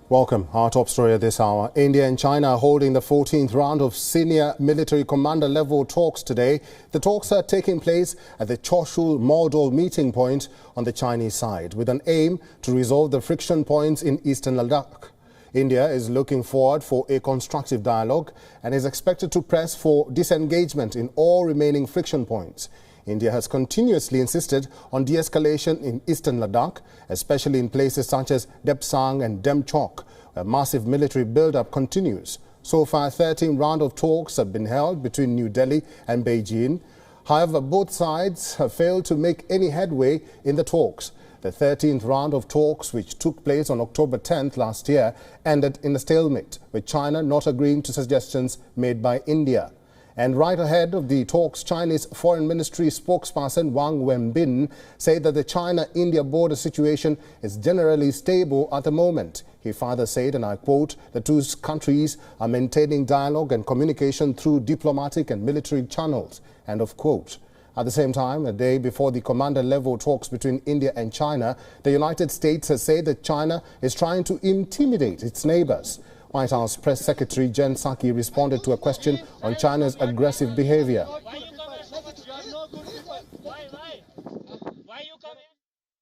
Welcome. Our top story at this hour. India and China are holding the 14th round of senior military commander level talks today. The talks are taking place at the Choshul Mordor meeting point on the Chinese side, with an aim to resolve the friction points in eastern Ladakh. India is looking forward for a constructive dialogue and is expected to press for disengagement in all remaining friction points. India has continuously insisted on de-escalation in eastern Ladakh, especially in places such as Depsang and Demchok, where massive military build-up continues. So far, 13 rounds of talks have been held between New Delhi and Beijing. However, both sides have failed to make any headway in the talks. The 13th round of talks, which took place on October 10th last year, ended in a stalemate, with China not agreeing to suggestions made by India. And right ahead of the talks, Chinese Foreign Ministry spokesperson Wang Wenbin said that the China-India border situation is generally stable at the moment. He further said, and I quote, the two countries are maintaining dialogue and communication through diplomatic and military channels, end of quote. At the same time, a day before the commander-level talks between India and China, the United States has said that China is trying to intimidate its neighbors. White House Press Secretary Jen Psaki responded to a question on China's aggressive behavior.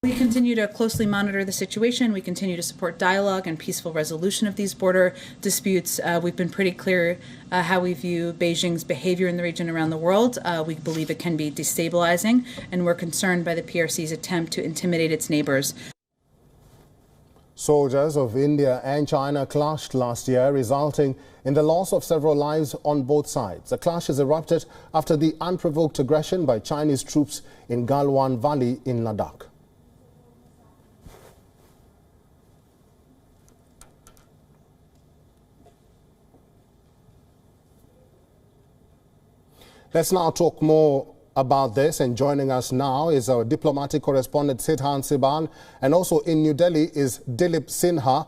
We continue to closely monitor the situation. We continue to support dialogue and peaceful resolution of these border disputes. We've been pretty clear how we view Beijing's behavior in the region around the world. We believe it can be destabilizing, and we're concerned by the PRC's attempt to intimidate its neighbors. Soldiers of India and China clashed last year, resulting in the loss of several lives on both sides. The clashes erupted after the unprovoked aggression by Chinese troops in Galwan Valley in Ladakh. Let's now talk more about this, and joining us now is our diplomatic correspondent Siddhant Siban, and also in New Delhi is Dilip Sinha,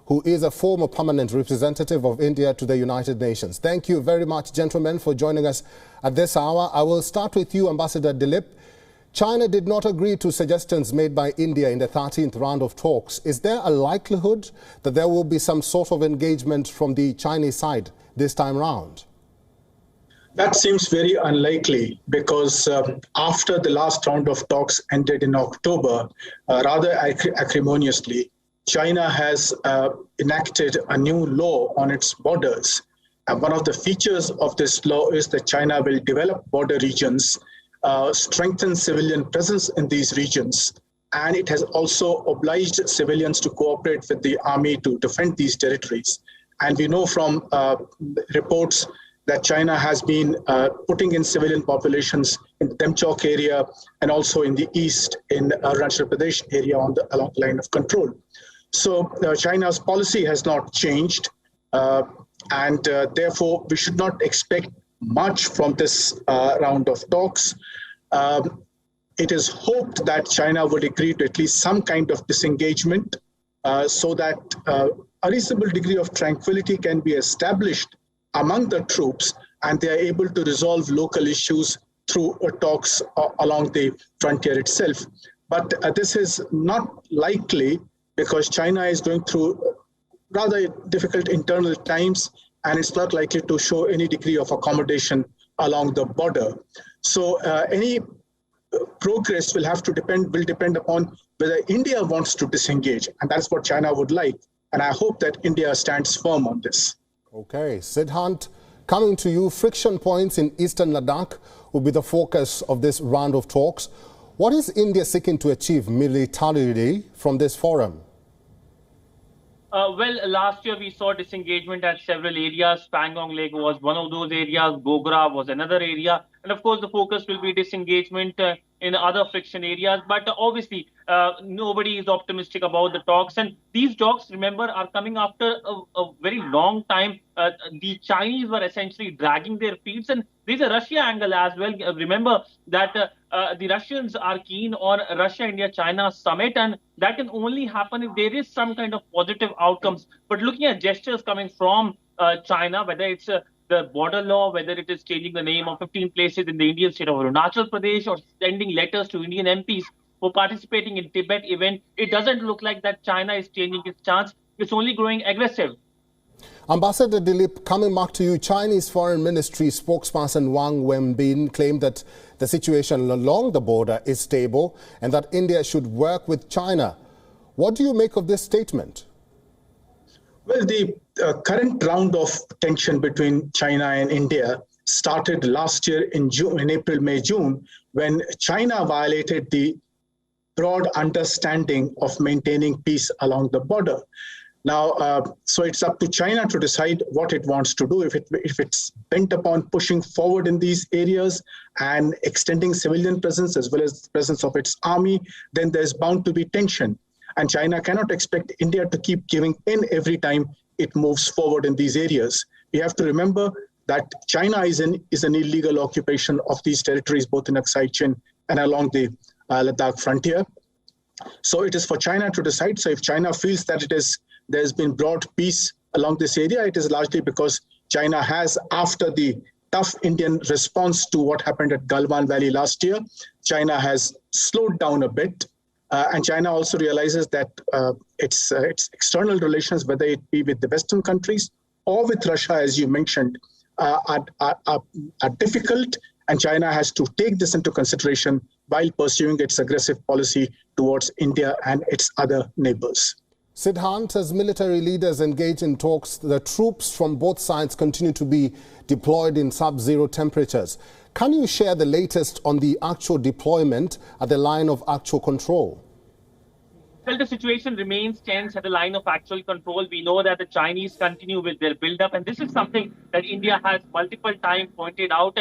who is a former permanent representative of India to the United Nations. Thank you very much, gentlemen, for joining us at this hour. I will start with you, Ambassador Dilip. China did not agree to suggestions made by India in the 13th round of talks. Is there a likelihood that there will be some sort of engagement from the Chinese side this time round? That seems very unlikely because after the last round of talks ended in October, rather acrimoniously, China has enacted a new law on its borders. And one of the features of this law is that China will develop border regions, strengthen civilian presence in these regions, and it has also obliged civilians to cooperate with the army to defend these territories. And we know from reports that China has been putting in civilian populations in the Demchok area and also in the east in Arunachal Pradesh area along the line of control. So China's policy has not changed, and therefore we should not expect much from this round of talks. It is hoped that China would agree to at least some kind of disengagement so that a reasonable degree of tranquility can be established among the troops, and they are able to resolve local issues through talks along the frontier itself. But this is not likely because China is going through rather difficult internal times, and it's not likely to show any degree of accommodation along the border. So any progress will depend upon whether India wants to disengage, and that's what China would like. And I hope that India stands firm on this. Okay, Siddhant, coming to you, friction points in eastern Ladakh will be the focus of this round of talks. What is India seeking to achieve militarily from this forum? Well, last year we saw disengagement at several areas. Pangong Lake was one of those areas. Gogra was another area. And of course, the focus will be disengagement in other friction areas. But obviously, nobody is optimistic about the talks. And these talks, remember, are coming after a very long time. The Chinese were essentially dragging their feet. And there's a Russia angle as well. Remember that the Russians are keen on Russia-India-China summit, and that can only happen if there is some kind of positive outcomes. But looking at gestures coming from China, whether it's the border law, whether it is changing the name of 15 places in the Indian state of Arunachal Pradesh, or sending letters to Indian MPs for participating in Tibet event, it doesn't look like that China is changing its stance. it's only growing aggressive. Ambassador Dilip, coming back to you, Chinese Foreign Ministry spokesperson Wang Wenbin claimed that the situation along the border is stable and that India should work with China. What do you make of this statement? Well, the current round of tension between China and India started last year in April, May, June, when China violated the broad understanding of maintaining peace along the border. Now, so it's up to China to decide what it wants to do. If it's bent upon pushing forward in these areas and extending civilian presence as well as the presence of its army, then there's bound to be tension. And China cannot expect India to keep giving in every time it moves forward in these areas. We have to remember that China is an illegal occupation of these territories, both in Aksai Chin and along the Ladakh frontier. So it is for China to decide. So if China feels that there's been broad peace along this area, it is largely because China has, after the tough Indian response to what happened at Galwan Valley last year, China has slowed down a bit. And China also realizes that its external relations, whether it be with the Western countries or with Russia, as you mentioned, are difficult. And China has to take this into consideration while pursuing its aggressive policy towards India and its other neighbors. Siddhant, as military leaders engage in talks, the troops from both sides continue to be deployed in sub-zero temperatures. Can you share the latest on the actual deployment at the line of actual control? Well, the situation remains tense at the line of actual control. We know that the Chinese continue with their build-up, and this is something that India has multiple times pointed out.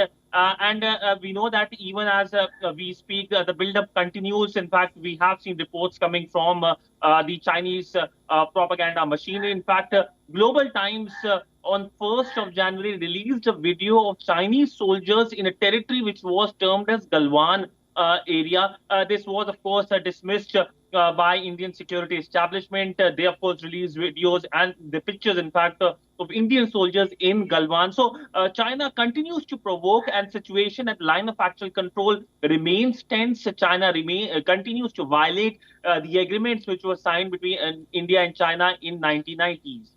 We know that even as we speak, the build-up continues. In fact, we have seen reports coming from the Chinese propaganda machinery. In fact, Global Times on 1st of January released a video of Chinese soldiers in a territory which was termed as Galwan area. This was, of course, dismissed by Indian security establishment. They, of course, released videos and the pictures, in fact, of Indian soldiers in Galwan. So China continues to provoke, and situation at line of actual control remains tense. China continues to violate the agreements which were signed between India and China in 1990s.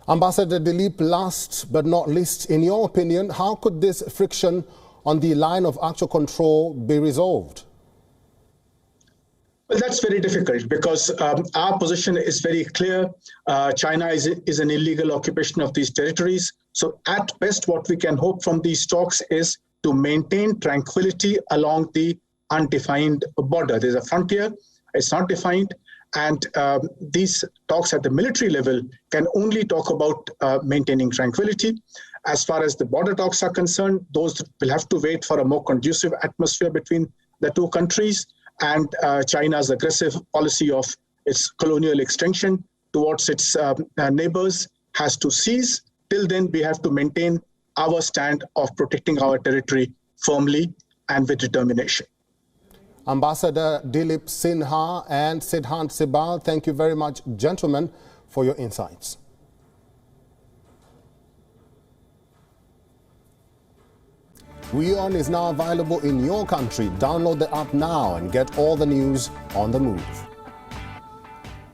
Ambassador Dilip, last but not least, in your opinion, how could this friction on the line of actual control be resolved? Well, that's very difficult because our position is very clear. China is an illegal occupation of these territories. So at best, what we can hope from these talks is to maintain tranquility along the undefined border. There's a frontier, it's not defined. And these talks at the military level can only talk about maintaining tranquility. As far as the border talks are concerned, those will have to wait for a more conducive atmosphere between the two countries. And China's aggressive policy of its colonial extension towards its neighbors has to cease. Till then, we have to maintain our stand of protecting our territory firmly and with determination. Ambassador Dilip Sinha and Siddhant Sibal, thank you very much, gentlemen, for your insights. WION is now available in your country. Download the app now and get all the news on the move.